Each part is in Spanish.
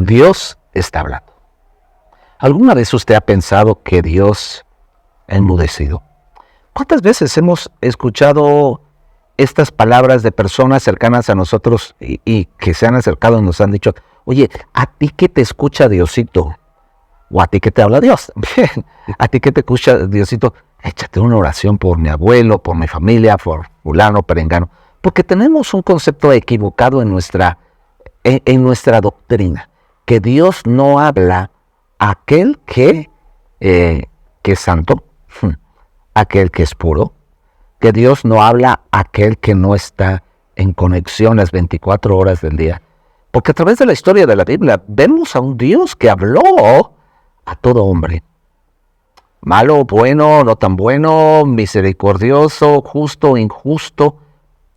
Dios está hablando. ¿Alguna vez usted ha pensado que Dios ha enmudecido? ¿Cuántas veces hemos escuchado estas palabras de personas cercanas a nosotros y que se han acercado y nos han dicho, oye, ¿a ti qué te escucha Diosito? ¿O a ti qué te habla Dios? Bien, ¿a ti qué te escucha Diosito? Échate una oración por mi abuelo, por mi familia, por fulano, perengano. Porque tenemos un concepto equivocado en nuestra doctrina, que Dios no habla a aquel que es santo, aquel que es puro, que Dios no habla a aquel que no está en conexión las 24 horas del día. Porque a través de la historia de la Biblia vemos a un Dios que habló a todo hombre. Malo, bueno, no tan bueno, misericordioso, justo, injusto.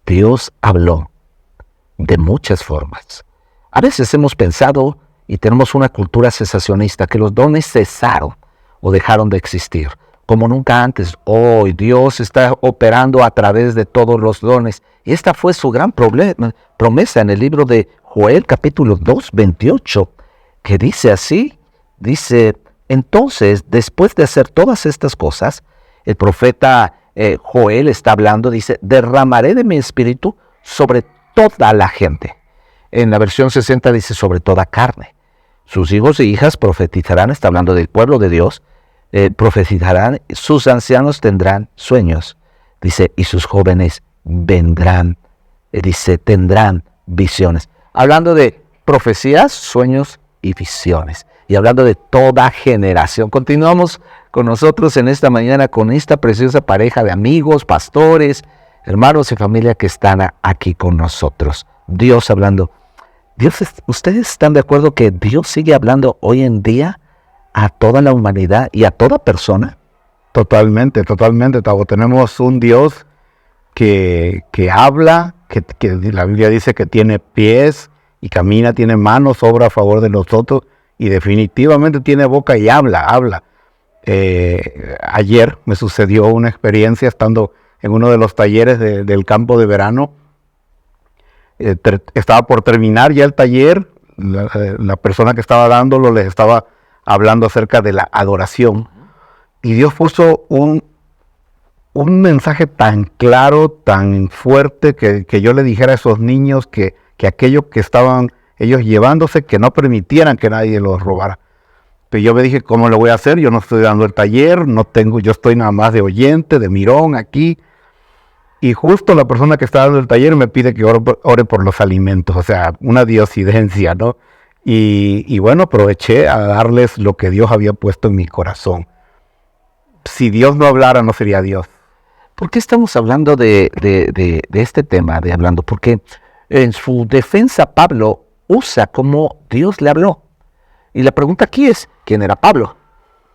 Dios habló de muchas formas. A veces hemos pensado y tenemos una cultura cesacionista que los dones cesaron o dejaron de existir, como nunca antes. Hoy Dios está operando a través de todos los dones. Y esta fue su gran promesa en el libro de Joel, capítulo 2, 28, que dice así, dice, entonces, después de hacer todas estas cosas, el profeta Joel está hablando, dice, derramaré de mi espíritu sobre toda la gente. En la versión 60 dice, sobre toda carne. Sus hijos e hijas profetizarán, está hablando del pueblo de Dios, profetizarán, sus ancianos tendrán sueños, dice, y sus jóvenes vendrán, dice, tendrán visiones. Hablando de profecías, sueños y visiones. Y hablando de toda generación. Continuamos con nosotros en esta mañana con esta preciosa pareja de amigos, pastores, hermanos y familia que están aquí con nosotros. Dios hablando. ¿Ustedes están de acuerdo que Dios sigue hablando hoy en día a toda la humanidad y a toda persona? Totalmente, Tavo. Tenemos un Dios que habla, que la Biblia dice que tiene pies y camina, tiene manos, obra a favor de nosotros y definitivamente tiene boca y habla. Ayer me sucedió una experiencia estando en uno de los talleres del campo de verano. Estaba por terminar ya el taller, la persona que estaba dándolo les estaba hablando acerca de la adoración y Dios puso un mensaje tan claro, tan fuerte que yo le dijera a esos niños que aquello que estaban ellos llevándose, que no permitieran que nadie los robara. Pero yo me dije, ¿cómo lo voy a hacer? Yo no estoy dando el taller, yo estoy nada más de oyente, de mirón aquí. Y justo la persona que está dando el taller me pide que ore por los alimentos, o sea, una diosidencia, ¿no? Y bueno, aproveché a darles lo que Dios había puesto en mi corazón. Si Dios no hablara, no sería Dios. ¿Por qué estamos hablando de este tema, Porque en su defensa Pablo usa cómo Dios le habló. Y la pregunta aquí es, ¿quién era Pablo?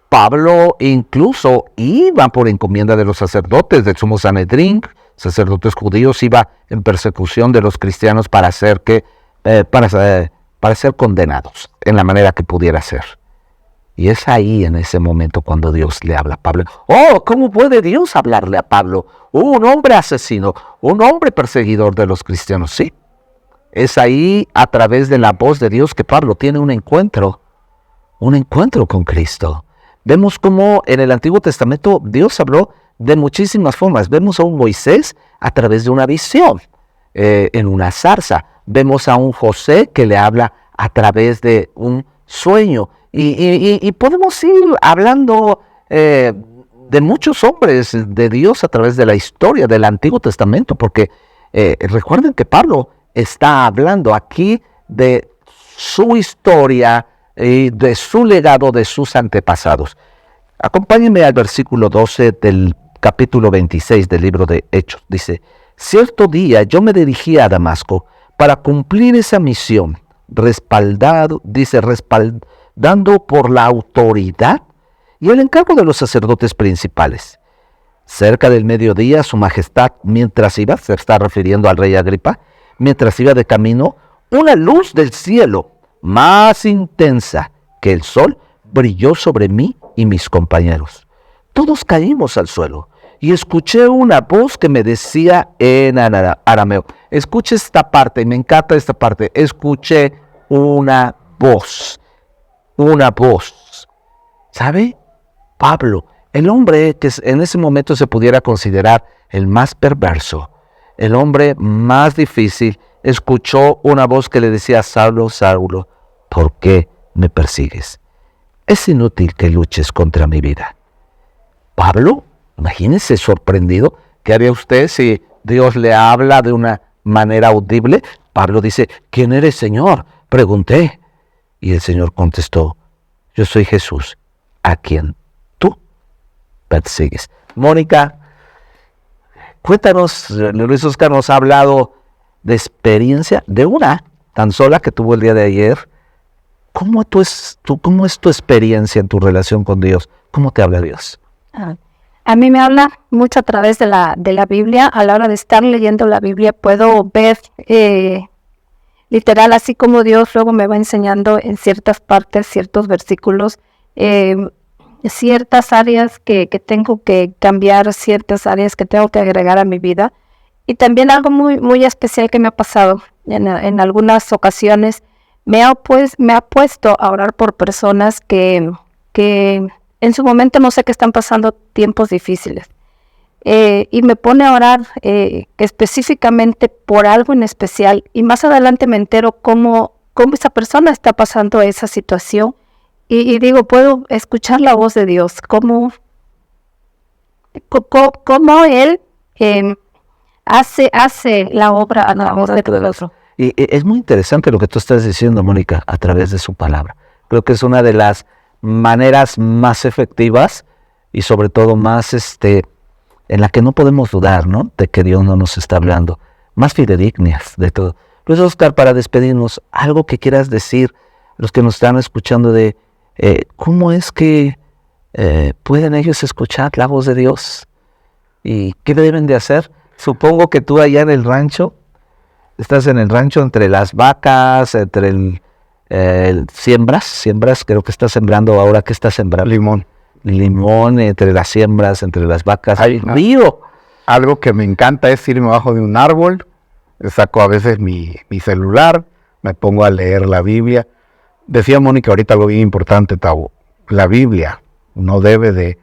Pablo incluso iba por encomienda de los sacerdotes del Sumo Sanedrín, sacerdotes judíos, iba en persecución de los cristianos para ser condenados en la manera que pudiera ser. Y es ahí en ese momento cuando Dios le habla a Pablo. ¡Oh! ¿Cómo puede Dios hablarle a Pablo? Un hombre asesino, un hombre perseguidor de los cristianos, sí. Es ahí a través de la voz de Dios que Pablo tiene un encuentro con Cristo. Vemos cómo en el Antiguo Testamento Dios habló de muchísimas formas. Vemos a un Moisés a través de una visión, en una zarza. Vemos a un José que le habla a través de un sueño. Y podemos ir hablando de muchos hombres de Dios a través de la historia del Antiguo Testamento, porque recuerden que Pablo está hablando aquí de su historia y de su legado, de sus antepasados. Acompáñenme al versículo 12 del capítulo 26 del libro de Hechos. Dice, cierto día yo me dirigí a Damasco para cumplir esa misión, respaldando por la autoridad y el encargo de los sacerdotes principales. Cerca del mediodía, su majestad, mientras iba, se está refiriendo al rey Agripa, mientras iba de camino, una luz del cielo, más intensa que el sol, brilló sobre mí y mis compañeros. Todos caímos al suelo y escuché una voz que me decía en arameo. Escuche esta parte, me encanta esta parte. Escuché una voz. Una voz. ¿Sabe? Pablo, el hombre que en ese momento se pudiera considerar el más perverso, el hombre más difícil, escuchó una voz que le decía: Saulo, Saulo, ¿por qué me persigues? Es inútil que luches contra mi vida. Pablo, imagínese sorprendido. ¿Qué haría usted si Dios le habla de una manera audible? Pablo dice: ¿quién eres, Señor? Pregunté. Y el Señor contestó: yo soy Jesús, a quien tú persigues. Mónica, cuéntanos, Luis Oscar nos ha hablado de experiencia, de una tan sola que tuvo el día de ayer. ¿Cómo es tu experiencia en tu relación con Dios? ¿Cómo te habla Dios? A mí me habla mucho a través de la Biblia. A la hora de estar leyendo la Biblia puedo ver literal, así como Dios luego me va enseñando en ciertas partes, ciertos versículos, ciertas áreas que tengo que cambiar, ciertas áreas que tengo que agregar a mi vida. Y también algo muy, muy especial que me ha pasado en algunas ocasiones, me ha puesto a orar por personas que en su momento no sé que están pasando tiempos difíciles. Y me pone a orar específicamente por algo en especial, y más adelante me entero cómo esa persona está pasando esa situación, y digo, puedo escuchar la voz de Dios, cómo Él hace la obra a la voz de Dios. Y es muy interesante lo que tú estás diciendo, Mónica, a través de su palabra. Creo que es una de las maneras más efectivas y sobre todo más en la que no podemos dudar, ¿no?, de que Dios no nos está hablando, más fidedignas de todo. Luis Oscar, para despedirnos, algo que quieras decir, los que nos están escuchando, de cómo es que pueden ellos escuchar la voz de Dios y qué deben de hacer. Supongo que tú allá en el rancho, estás en el rancho entre las vacas, entre siembras, creo que estás sembrando ahora. ¿Qué estás sembrando? Limón, entre las siembras, entre las vacas. ¡Río! Algo que me encanta es irme abajo de un árbol, saco a veces mi celular, me pongo a leer la Biblia. Decía Mónica ahorita algo bien importante, Tavo. La Biblia no debe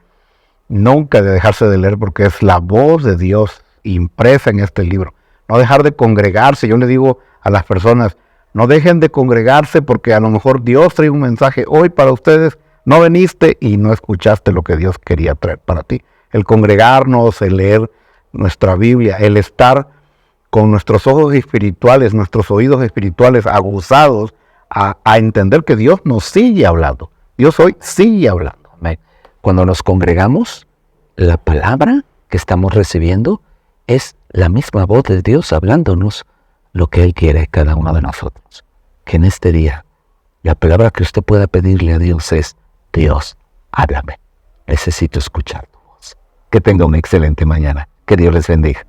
nunca de dejarse de leer, porque es la voz de Dios impresa en este libro. No dejar de congregarse. Yo le digo a las personas, no dejen de congregarse, porque a lo mejor Dios trae un mensaje hoy para ustedes. No veniste y no escuchaste lo que Dios quería traer para ti. El congregarnos, el leer nuestra Biblia, el estar con nuestros ojos espirituales, nuestros oídos espirituales aguzados a entender que Dios nos sigue hablando. Dios hoy sigue hablando. Cuando nos congregamos, la palabra que estamos recibiendo es la misma voz de Dios hablándonos lo que Él quiere cada uno de nosotros. Que en este día, la palabra que usted pueda pedirle a Dios es: Dios, háblame. Necesito escuchar tu voz. Que tenga una excelente mañana. Que Dios les bendiga.